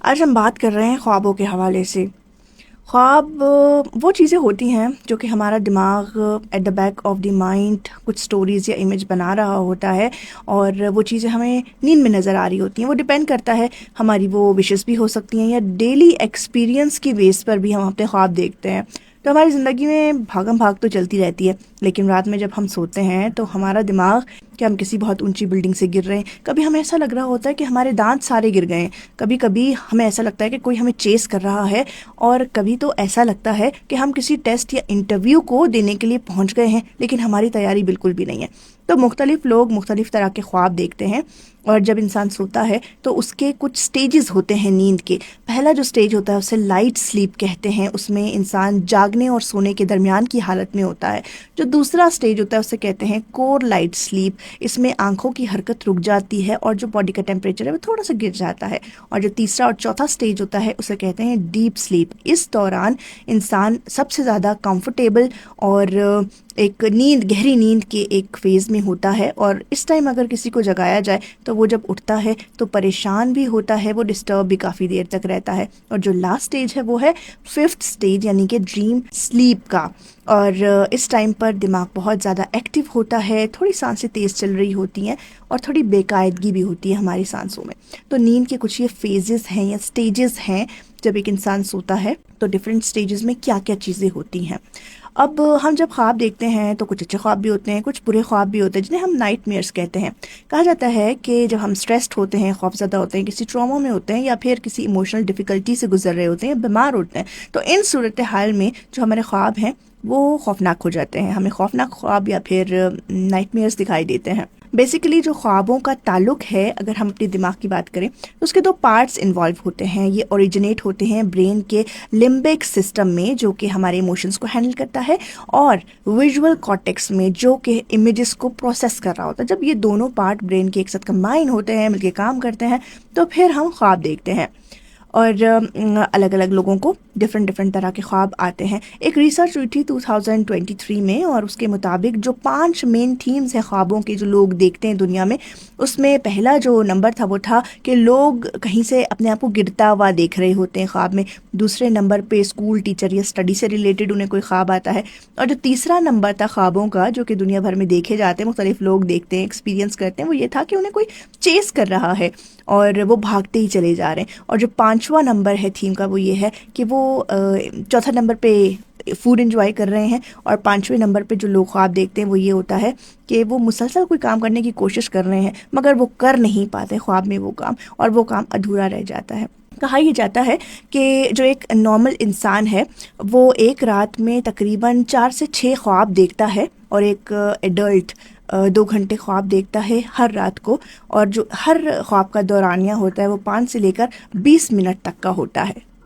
آج ہم بات کر رہے ہیں خوابوں کے حوالے سے۔ خواب وہ چیزیں ہوتی ہیں جو کہ ہمارا دماغ at the back of the mind کچھ سٹوریز یا امیج بنا رہا ہوتا ہے، اور وہ چیزیں ہمیں نیند میں نظر آ رہی ہوتی ہیں۔ وہ ڈپینڈ کرتا ہے، ہماری وہ وشز بھی ہو سکتی ہیں یا ڈیلی ایکسپیرینس کی بیس پر بھی ہم اپنے خواب دیکھتے ہیں۔ تو ہماری زندگی میں بھاگم بھاگ تو چلتی رہتی ہے، لیکن رات میں جب ہم سوتے ہیں تو ہمارا دماغ کہ ہم کسی بہت اونچی بلڈنگ سے گر رہے ہیں، کبھی ہمیں ایسا لگ رہا ہوتا ہے کہ ہمارے دانت سارے گر گئے ہیں، کبھی کبھی ہمیں ایسا لگتا ہے کہ کوئی ہمیں چیس کر رہا ہے، اور کبھی تو ایسا لگتا ہے کہ ہم کسی ٹیسٹ یا انٹرویو کو دینے کے لیے پہنچ گئے ہیں لیکن ہماری تیاری بالکل بھی نہیں ہے۔ تو مختلف لوگ مختلف طرح کے خواب دیکھتے ہیں، اور جب انسان سوتا ہے تو اس کے کچھ سٹیجز ہوتے ہیں نیند کے۔ پہلا جو سٹیج ہوتا ہے اسے لائٹ سلیپ کہتے ہیں، اس میں انسان جاگنے اور سونے کے درمیان کی حالت میں ہوتا ہے۔ جو دوسرا سٹیج ہوتا ہے اسے کہتے ہیں کور لائٹ سلیپ، اس میں آنکھوں کی حرکت رک جاتی ہے اور جو باڈی کا ٹیمپریچر ہے وہ تھوڑا سا گر جاتا ہے۔ اور جو تیسرا اور چوتھا سٹیج ہوتا ہے اسے کہتے ہیں ڈیپ سلیپ، اس دوران انسان سب سے زیادہ کمفرٹیبل اور ایک گہری نیند کے ایک فیز میں ہوتا ہے، اور اس ٹائم اگر کسی کو جگایا جائے تو وہ جب اٹھتا ہے تو پریشان بھی ہوتا ہے، وہ ڈسٹرب بھی کافی دیر تک رہتا ہے۔ اور جو لاسٹ سٹیج ہے وہ ہے ففتھ سٹیج، یعنی کہ ڈریم سلیپ کا، اور اس ٹائم پر دماغ بہت زیادہ ایکٹیو ہوتا ہے، تھوڑی سانسیں تیز چل رہی ہوتی ہیں اور تھوڑی بے قاعدگی بھی ہوتی ہے ہماری سانسوں میں۔ تو نیند کے کچھ یہ فیزز ہیں یا سٹیجز ہیں، جب ایک انسان سوتا ہے تو ڈفرینٹ سٹیجز میں کیا کیا چیزیں ہوتی ہیں۔ اب ہم جب خواب دیکھتے ہیں تو کچھ اچھے خواب بھی ہوتے ہیں، کچھ برے خواب بھی ہوتے ہیں جنہیں ہم نائٹ میئرس کہتے ہیں۔ کہا جاتا ہے کہ جب ہم اسٹریسڈ ہوتے ہیں، خوفزدہ ہوتے ہیں، کسی ٹراما میں ہوتے ہیں، یا پھر کسی ایموشنل ڈیفیکلٹی سے گزر رہے ہوتے ہیں، بیمار ہوتے ہیں، تو ان صورتحال میں جو ہمارے خواب ہیں وہ خوفناک ہو جاتے ہیں، ہمیں خوفناک خواب یا پھر نائٹ میئرس دکھائی دیتے ہیں۔ بیسیکلی جو خوابوں کا تعلق ہے، اگر ہم اپنے دماغ کی بات کریں تو اس کے دو پارٹس انوالو ہوتے ہیں۔ یہ اوریجنیٹ ہوتے ہیں برین کے لمبک سسٹم میں، جو کہ ہمارے ایموشنز کو ہینڈل کرتا ہے، اور ویژول کارٹیکس میں، جو کہ امیجز کو پروسیس کر رہا ہوتا ہے۔ جب یہ دونوں پارٹ برین کے ایک ساتھ کمبائن ہوتے ہیں، مل کے کام کرتے ہیں، تو پھر ہم خواب دیکھتے ہیں۔ اور الگ الگ لوگوں کو ڈفرینٹ طرح کے خواب آتے ہیں۔ ایک ریسرچ ہوئی تھی 2023 میں، اور اس کے مطابق جو 5 مین تھیمز ہیں خوابوں کے جو لوگ دیکھتے ہیں دنیا میں، اس میں پہلا جو نمبر تھا وہ تھا کہ لوگ کہیں سے اپنے آپ کو گرتا ہوا دیکھ رہے ہوتے ہیں خواب میں۔ دوسرے نمبر پہ اسکول ٹیچر یا اسٹڈی سے ریلیٹڈ انہیں کوئی خواب آتا ہے۔ اور جو تیسرا نمبر تھا خوابوں کا، جو کہ دنیا بھر میں دیکھے جاتے ہیں، مختلف لوگ دیکھتے ہیں، ایکسپیرینس کرتے ہیں، وہ یہ تھا کہ انہیں کوئی چیس کر رہا ہے اور وہ بھاگتے ہی چلے جا رہے ہیں۔ اور جو 5واں نمبر ہے تھیم کا، وہ یہ ہے کہ وہ چوتھا نمبر پہ فوڈ انجوائے کر رہے ہیں، اور 5ویں نمبر پہ جو لوگ خواب دیکھتے ہیں وہ یہ ہوتا ہے کہ وہ مسلسل کوئی کام کرنے کی کوشش کر رہے ہیں مگر وہ کر نہیں پاتے خواب میں وہ کام، اور وہ کام ادھورا رہ جاتا ہے۔ کہا یہ جاتا ہے کہ جو ایک نارمل انسان ہے وہ ایک رات میں تقریباً 4 سے 6 خواب دیکھتا ہے، اور ایک ایڈلٹ 2 گھنٹے خواب دیکھتا ہے ہر رات کو، اور جو ہر خواب کا دورانیہ ہوتا ہے وہ 5 سے لے کر 20 منٹ تک کا ہوتا ہے۔